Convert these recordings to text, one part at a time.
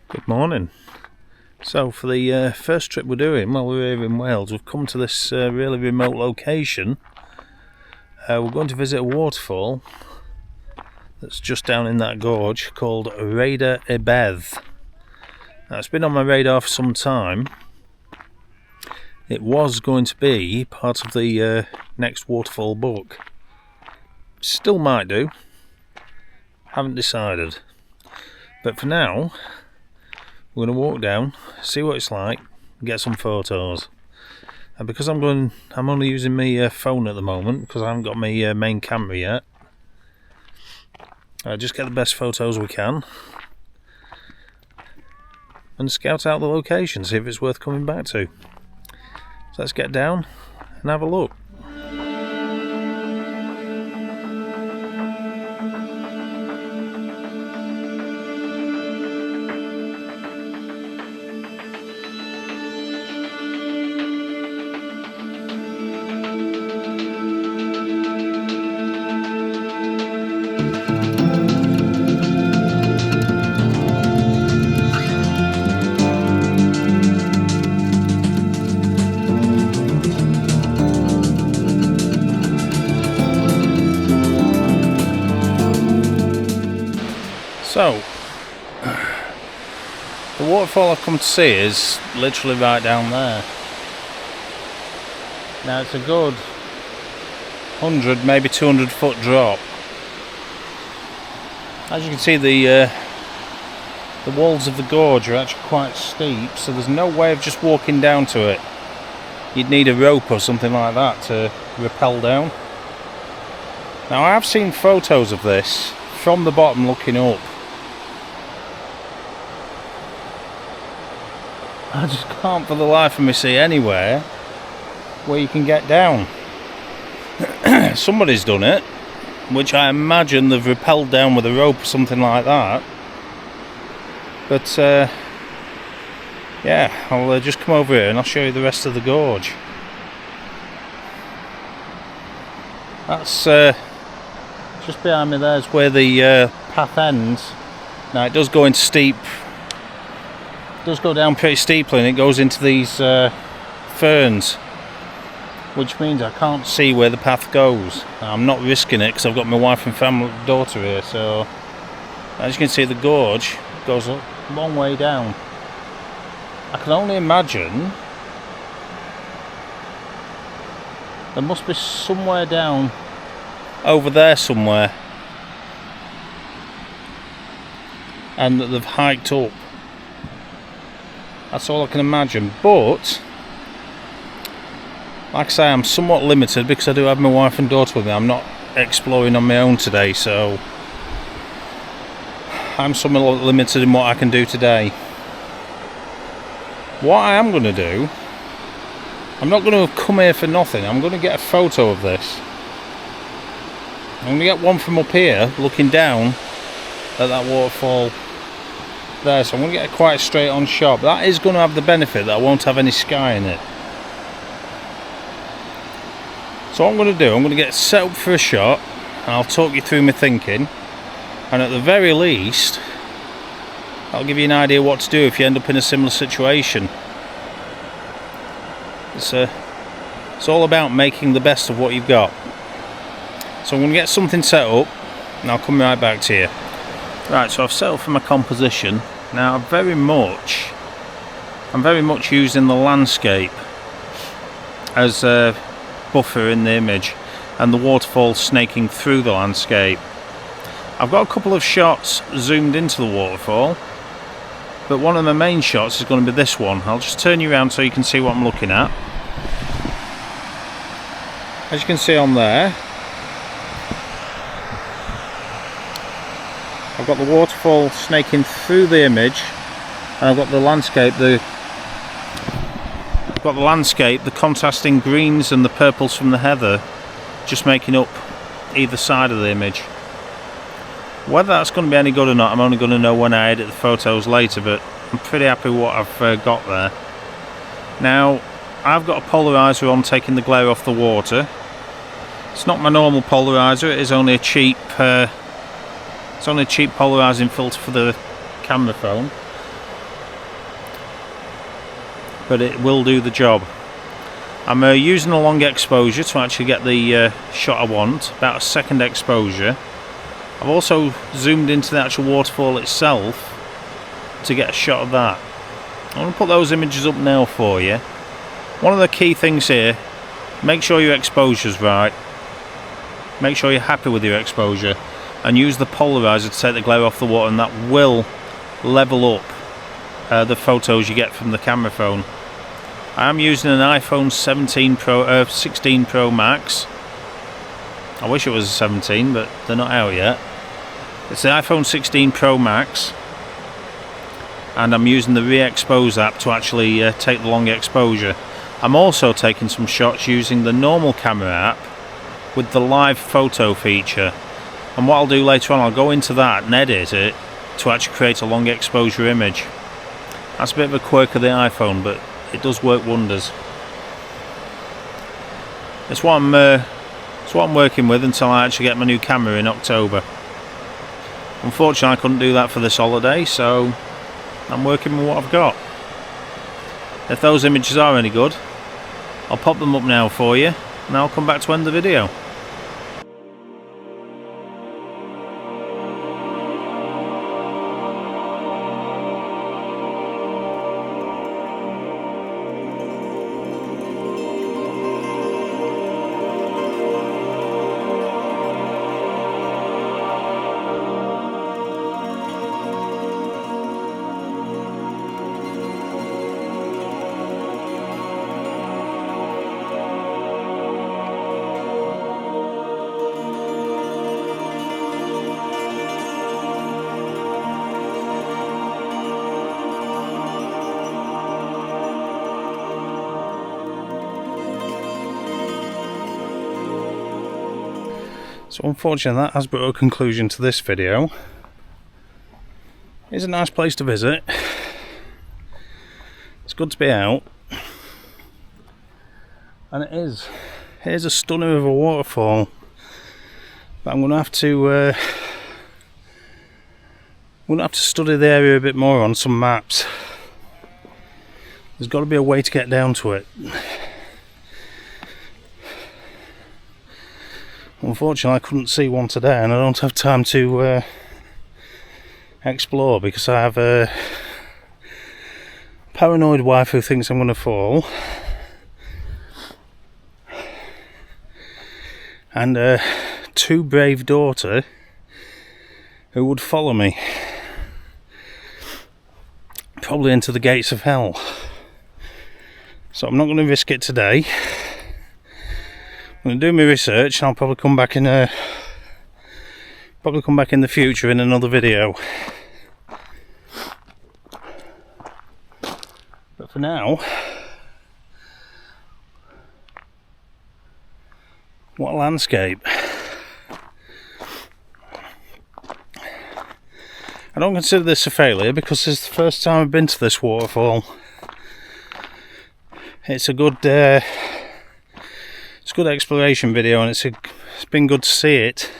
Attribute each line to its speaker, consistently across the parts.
Speaker 1: Good morning. So for the first trip we're doing while we're here in Wales, we've come to this really remote location. We're going to visit a waterfall that's just down in that gorge called Rhaeadr y Bedd. Now, it's been on my radar for some time. It was going to be part of the next waterfall book. Still might do. Haven't decided. But for now, we're going to walk down, see what it's like, get some photos. And because I'm only using my phone at the moment because I haven't got my main camera yet. Just get the best photos we can and scout out the location, see if it's worth coming back to. So let's get down and have a look. So, the waterfall I've come to see is literally right down there. Now it's a good 100, maybe 200 foot drop. As you can see, the walls of the gorge are actually quite steep, so there's no way of just walking down to it. You'd need a rope or something like that to rappel down. Now I have seen photos of this from the bottom looking up. I just can't for the life of me see anywhere where you can get down. Somebody's done it, which I imagine they've rappelled down with a rope or something like that. But yeah, I'll just come over here and I'll show you the rest of the gorge. That's just behind me. There's where the path ends. Now it does go into steep. Does go down pretty steeply, and it goes into these ferns, which means I can't see where the path goes. I'm not risking it because I've got my wife and daughter here, so as you can see, the gorge goes a long way down. I can only imagine there must be somewhere down over there somewhere, and that they've hiked up. That's all I can imagine, but like I say, I'm somewhat limited because I do have my wife and daughter with me. I'm not exploring on my own today, so I'm somewhat limited in what I can do today. What I am going to do, I'm not going to come here for nothing. I'm going to get a photo of this. I'm going to get one from up here looking down at that waterfall there, so I'm going to get a quite straight on shot. That is going to have the benefit that I won't have any sky in it. So what I'm going to do, I'm going to get set up for a shot and I'll talk you through my thinking, and at the very least I'll give you an idea what to do if you end up in a similar situation. It's all about making the best of what you've got. So I'm going to get something set up and I'll come right back to you. Right, so I've set up for my composition. Now I'm very much using the landscape as a buffer in the image and the waterfall snaking through the landscape. I've got a couple of shots zoomed into the waterfall, but one of my main shots is going to be this one. I'll just turn you around so you can see what I'm looking at. As you can see on there, I've got the waterfall snaking through the image, and I've got the landscape, the contrasting greens and the purples from the heather just making up either side of the image. Whether that's going to be any good or not, I'm only going to know when I edit the photos later, but I'm pretty happy with what I've got there. Now, I've got a polarizer on taking the glare off the water. It's not my normal polarizer, it is only a cheap polarizing filter for the camera phone. but it will do the job. I'm using a long exposure to actually get the shot I want, about a second exposure. I've also zoomed into the actual waterfall itself to get a shot of that. I'm going to put those images up now for you. One of the key things here, make sure your exposure's right. Make sure you're happy with your exposure, and use the polarizer to take the glare off the water, and that will level up the photos you get from the camera phone. I am using an iPhone 16 Pro Max. I wish it was a 17, but they're not out yet. It's the iPhone 16 Pro Max, and I'm using the Re-Expose app to actually take the long exposure. I'm also taking some shots using the normal camera app with the live photo feature, and what I'll do later on, I'll go into that and edit it to actually create a long exposure image. That's a bit of a quirk of the iPhone, but it does work wonders. It's what I'm working with until I actually get my new camera in October. Unfortunately, I couldn't do that for this holiday, so I'm working with what I've got. If those images are any good, I'll pop them up now for you, and I'll come back to end the video. So unfortunately that has brought a conclusion to this video. It's a nice place to visit. It's good to be out. And it is. Here's a stunner of a waterfall. But I'm gonna have to study the area a bit more on some maps. There's got to be a way to get down to it. Unfortunately, I couldn't see one today, and I don't have time to explore because I have a paranoid wife who thinks I'm going to fall, and a too brave daughter who would follow me, probably into the gates of hell. So I'm not going to risk it today. I'm going to do my research, and I'll probably come back in the future in another video. But for now, what a landscape. I don't consider this a failure because it's the first time I've been to this waterfall. It's a good exploration video, and it's been good to see it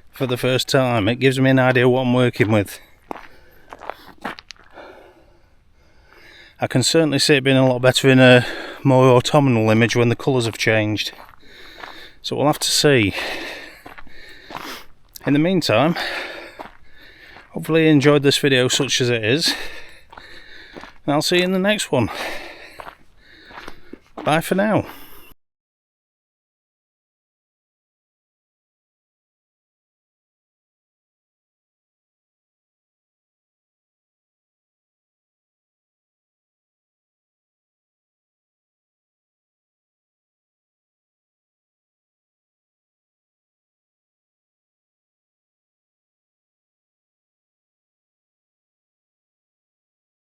Speaker 1: for the first time. It gives me an idea what I'm working with. I can certainly see it being a lot better in a more autumnal image when the colours have changed. So we'll have to see. In the meantime, hopefully you enjoyed this video such as it is, and I'll see you in the next one. Bye for now.